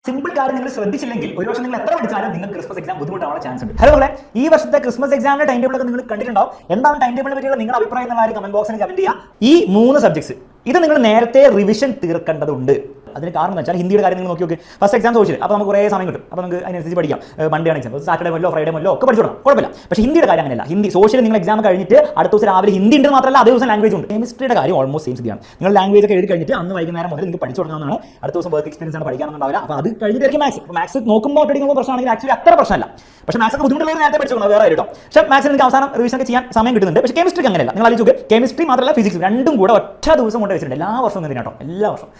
Simple കാര്യം നിങ്ങൾ ശ്രദ്ധിച്ചില്ലെങ്കിൽ ഒരു വർഷം നിങ്ങൾ എത്ര പഠിച്ചാലും നിങ്ങൾക്ക് ക്രിസ്മസ് എക്സാം ബുദ്ധിമുട്ടാവാൻ ചാൻസ് ഉണ്ട്. അതുപോലെ ഈ വർഷത്തെ ക്രിസ്മസ് എക്സാമിന്റെ ടൈം ടേബിൾ ഒക്കെ നിങ്ങൾ കണ്ടിട്ടുണ്ടാവും. എന്താണ് ടൈം ടേബിളിനെ പറ്റിയുള്ള നിങ്ങളുടെ അഭിപ്രായം എന്നുള്ള കാര്യം കമന്റ് ബോക്സിൽ കമന്റ് ചെയ്യുക. ഈ 3 സബ്ജക്ട്സ് ഇത് നിങ്ങൾ നേരത്തെ റിവിഷൻ തീർക്കേണ്ടതുണ്ട്. അതിന് കാരണം എന്ന് വെച്ചാൽ ഹിന്ദിയുടെ കാര്യം നിങ്ങൾ നോക്കി ഫസ്റ്റ് എക്സാം സോഷ്യൽ അപ്പോൾ നമുക്ക് കുറേ സമയം കിട്ടും. അപ്പോൾ നമുക്ക് അതിനനുസരിച്ച് പഠിക്കാം. മൺഡേ ആണ് എക്സാം, സാറ്റർഡേ മല്ലോ ഫ്രൈഡേ മല്ലോ ഒക്കെ പഠിച്ചോളാം, കുഴപ്പമില്ല. പക്ഷേ ഹിന്ദിയുടെ കാര്യം അങ്ങനെയല്ല. ഹിന്ദി സോഷ്യൽ നിങ്ങൾ എക്സാം കഴിഞ്ഞിട്ട് അടുത്ത ദിവസം രാവിലെ ഹിന്ദി ഉണ്ട് മാത്രമല്ല അതേ ദിവസം ലാംഗ്വേജ് ഉണ്ട്. കെമിസ്ട്രിയുടെ കാര്യം ഓൾമോസ്റ്റ് സെയിം സ്ഥിതിയാണ്. നിങ്ങൾ ലാംഗ്വേജ് ഒക്കെ എഴുതി കഴിഞ്ഞിട്ട് അന്ന് വൈകുന്നേരം മുതൽ നിങ്ങൾക്ക് പഠിച്ചു തുടങ്ങുന്നതാണ്. അടുത്ത ദിവസം വർക്ക് എക്സ്പീരിയൻസ് ആണ് പഠിക്കാനുണ്ടാവില്ല. അപ്പോൾ അത് കഴിഞ്ഞിട്ടായിരിക്കും മാത്സ്. മാത്സ് നോക്കുമ്പോൾ പഠിക്കുമ്പോൾ പ്രശ്നമാണെങ്കിൽ ആക്ച്വലി അത്ര പ്രശ്നമല്ല. പക്ഷേ മാത്സ് ബുദ്ധിമുട്ടുള്ളവർ നേരത്തെ പഠിച്ചോളാം, വേറെ കേട്ടോ. പക്ഷേ മാത്സിൽ നിങ്ങൾക്ക് അവസാനം റിവിഷൻ ഒക്കെ ചെയ്യാൻ സമയം കിട്ടുന്നുണ്ട്. പക്ഷേ കെമിസ്ട്രിക്ക് അങ്ങനെയല്ല. നിങ്ങൾ ആലോചിച്ച് നോക്ക്, കെമിസ്ട്രി മാത്രമല്ല ഫിസിക്സ് രണ്ടും കൂടെ ഒറ്റ ദിവസം കൊണ്ട് വെച്ചിട്ടുണ്ട്. എല്ലാ വർഷവും എന്തിനാണ് കേട്ടോ, എല്ലാ വർഷവും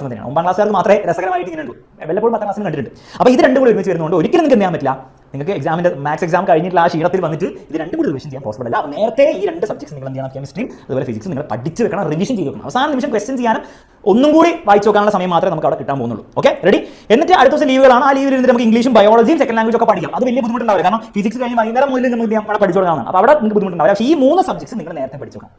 തന്നെയാണ്. 9ാം ക്ലാസ്സുകാർക്ക് മാത്രമേ രസകരമായിട്ട് ഇങ്ങനെ ഉള്ളൂ. വല്ലപ്പോഴും 10ാം ക്ലാസ്സിൽ കണ്ടിട്ടുണ്ട്. അപ്പോൾ ഇത് രണ്ടും കൂടി ഒരുമിച്ച് വരുന്നതുകൊണ്ട് ഒരിക്കലും നിങ്ങൾക്ക് എന്ത് ചെയ്യാൻ പറ്റില്ല. നിങ്ങൾക്ക് എക്സാമിന്റെ മാത്സ് എക്സാം കഴിഞ്ഞിട്ടുള്ള ആ ക്ഷീണത്തിൽ വന്നിട്ട് ഇത് രണ്ടും കൂടി റിവിഷൻ ചെയ്യാൻ പോസിബിൾ അല്ല. അപ്പോൾ നേരത്തെ ഈ 2 സബ്ജക്ട്സ് നിങ്ങൾ എന്ത് ചെയ്യണം, കെമിസ്ട്രിയും അതുപോലെ ഫിസിക്സ് നിങ്ങൾ പഠിച്ച് വെക്കണം, റിവിഷൻ ചെയ്ത് വെക്കണം. അവസാന നിമിഷം ക്വസ്റ്റ്യൻ ചെയ്യാനും ഒന്നും കൂടി വായിച്ചു നോക്കാനുള്ള സമയം മാത്രമേ നമുക്ക് അവിടെ കിട്ടാൻ പോകുന്നുള്ളൂ. Okay, ready? എന്നിട്ട് അടുത്ത ദിവസം ലീവുകളാണ്. ആ ലീവിൽ ഇരുന്നിട്ട് നമുക്ക് ഇംഗ്ലീഷും ബയോളജിയും സെക്കൻഡ് ലാംഗ്വേജ് ഒക്കെ പഠിക്കാം. അത് വലിയ ബുദ്ധിമുട്ടുണ്ടാവില്ല. കാരണം ഫിസിക്സ് കഴിഞ്ഞ് വൈകുന്നേരം മുതൽ നമുക്ക് അവിടെ പഠിച്ചു തുടങ്ങാനാണ്. അപ്പോൾ അവിടെ നിങ്ങൾക്ക് ബുദ്ധിമുട്ടുണ്ടാവില്ല. പക്ഷേ ഈ 3 സബ്ജക്ട്സ് നിങ്ങൾ നേരത്തെ പഠിച്ചു വെക്കണം.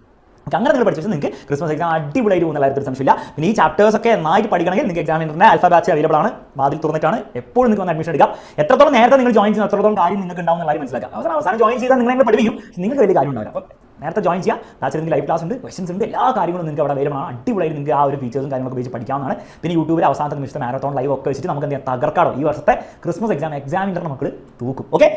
അങ്ങനെ നിങ്ങൾ പഠിച്ചാൽ നിങ്ങൾക്ക് ക്രിസ്മസ് എക്സാം അടിപൊളിയായിട്ട് പോകുന്ന കാര്യത്തിൽ സംശയമില്ല. പിന്നെ ഈ ചാപ്റ്റേഴ്സ് ഒക്കെ നന്നായിട്ട് പഠിക്കണമെങ്കിൽ നിങ്ങൾക്ക് എക്സാമിൻ്റെ ആൽഫ ബാച്ച് അവൈലബിൾ ആണ്. വാതിൽ തുറന്നിട്ടാണ് എപ്പോഴും നിങ്ങൾക്ക് വന്ന് അഡ്മിഷൻ എടുക്കാം. എത്രത്തോളം നേരത്തെ നിങ്ങൾ ജോയിൻ ചെയ്യുന്ന അത്രത്തോളം കാര്യം നിങ്ങൾക്ക് ഉണ്ടാവുന്ന കാര്യം മനസ്സിലാക്കാം. അവസാനം ജോയിൻ ചെയ്താൽ നിങ്ങൾ പഠിപ്പിക്കും, നിങ്ങൾക്ക് വലിയ കാര്യം ഉണ്ടാവില്ല. അപ്പോൾ നേരത്തെ ജോയിൻ ചെയ്യാം. ബാച്ചിൽ ലൈവ് ക്ലാസ് ഉണ്ട്, ക്വസ്റ്റൻസ് ഉണ്ട്, എല്ലാ കാര്യങ്ങളും നിങ്ങൾക്ക് അവിടെ അവൈലബിൾ ആണ്. അടിപൊളിയായിട്ട് നിങ്ങൾക്ക് ആ ഒരു ഫീച്ചേഴ്സും കാര്യങ്ങളൊക്കെ ഉപയോഗിച്ച് പഠിക്കാവുന്നതാണ്. പിന്നെ യൂട്യൂബിൽ അവസാനത്തെ നിമിഷത്തെ മാരത്തോൺ ലൈവ് ഒക്കെ വെച്ചിട്ട് നമുക്ക് എന്തെങ്കിലും തകർക്കാടോ ഈ വർഷത്തെ ക്രിസ്മസ് എക്സാമിൻ്റെ മക്കൾ തൂക്കും. ഓക്കെ.